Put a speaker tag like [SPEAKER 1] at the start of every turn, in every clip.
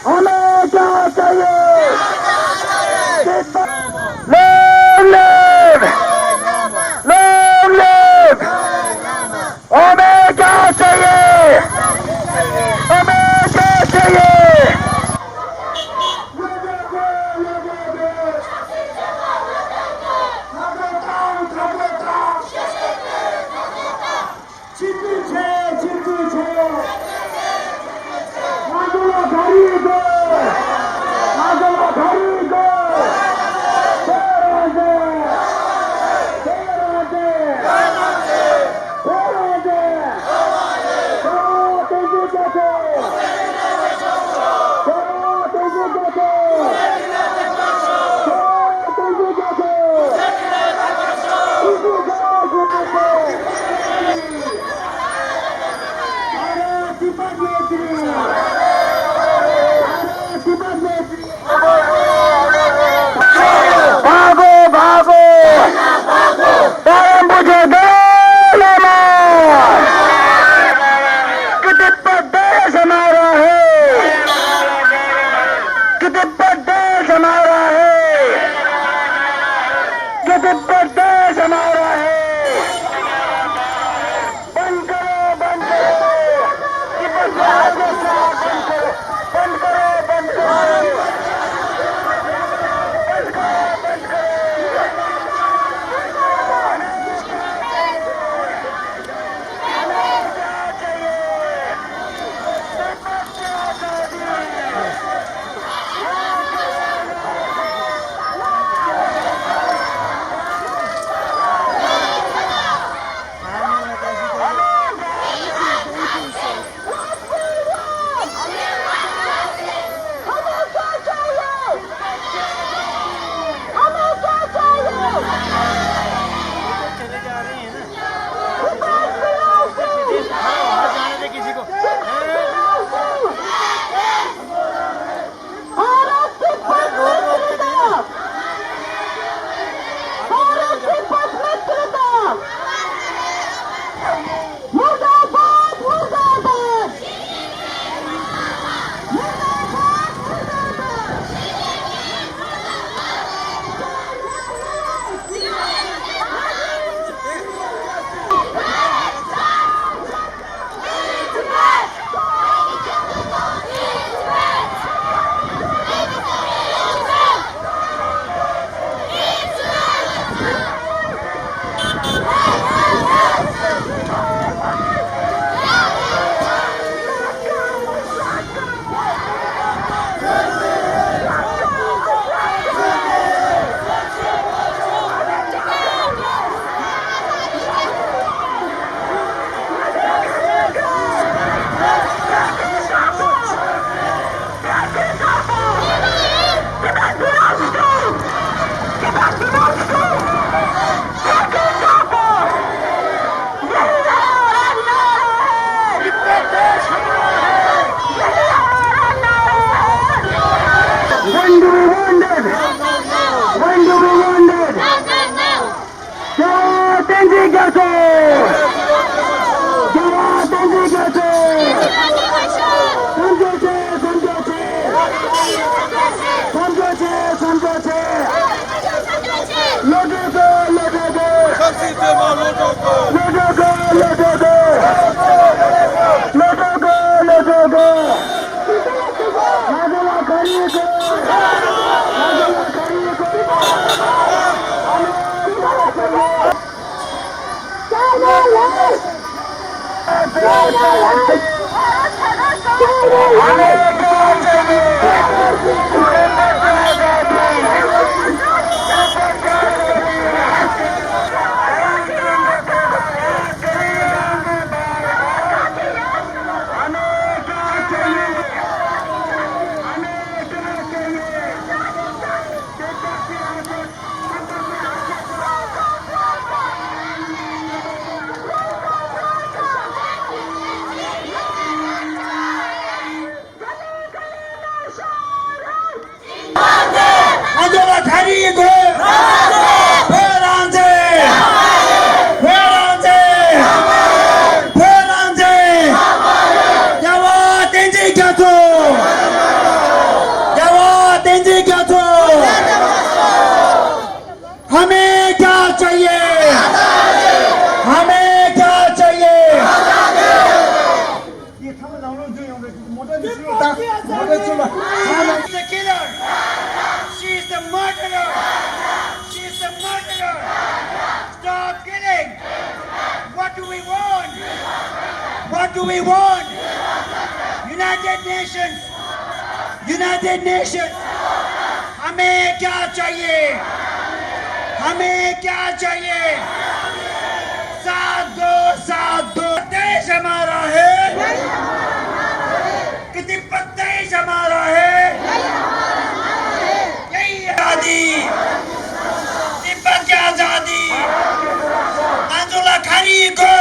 [SPEAKER 1] हमें क्या चाहिए? Long live! Long live! हमें क्या चाहिए? हमें क्या चाहिए? भागो भागो मुझे दो लेना कि तिब्बत देश हमारा है कि तिब्बत देश हमारा है कि तिब्बत देश हमारा है बंद करो बंद करो तिब्बत बंद करो बंद करो
[SPEAKER 2] Monday! हमें क्या चाहिए हमें क्या चाहिए
[SPEAKER 3] She's the killer. She's the murderer. She's the murderer. Stop killing. What do we want? What do we want? United Nations. United Nations. हमें क्या चाहिए? हमें क्या चाहिए? साथ दो देश हमारा है कि तिब्बत देश हमारा है यही आजादी तिब्बत की आजादी मंजूला खानी को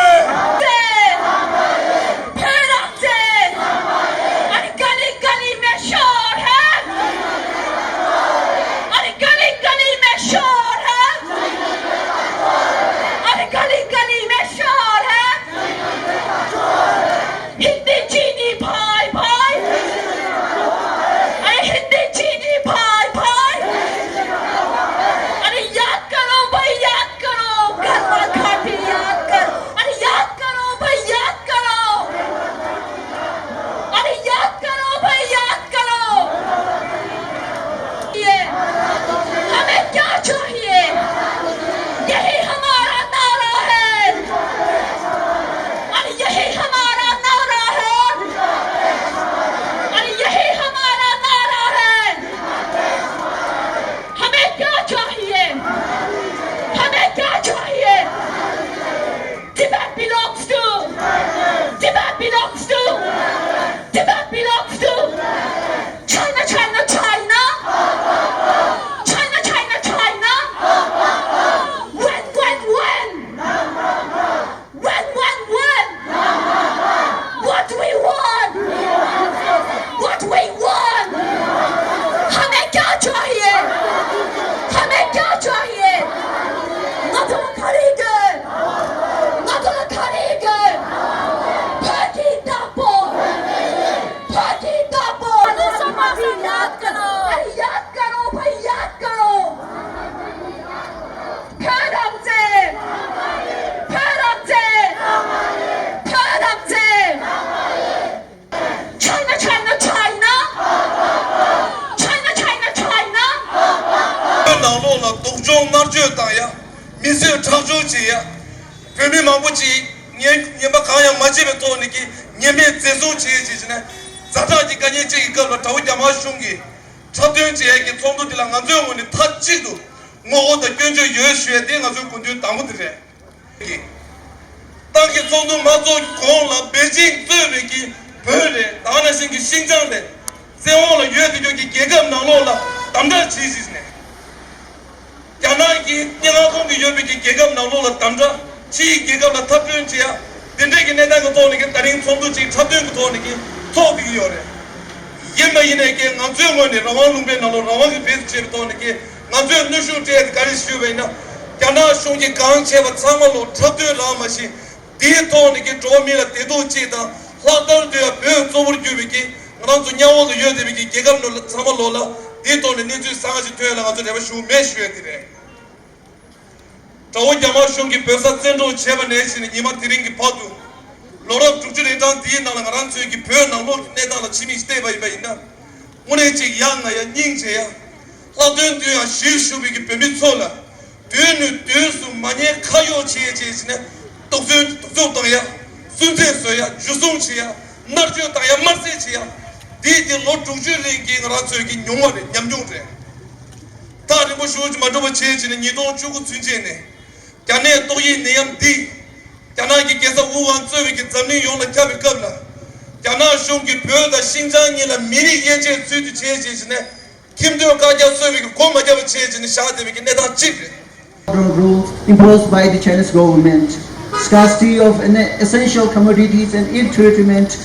[SPEAKER 4] rules imposed by the Chinese government, scarcity of essential commodities and ill treatment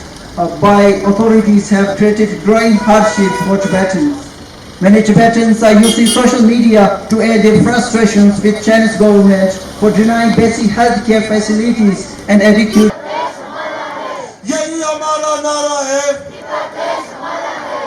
[SPEAKER 4] by authorities have created growing hardship for Tibetans. Many Tibetans are using social media to air their frustrations with Chinese government for denying basic healthcare facilities and education.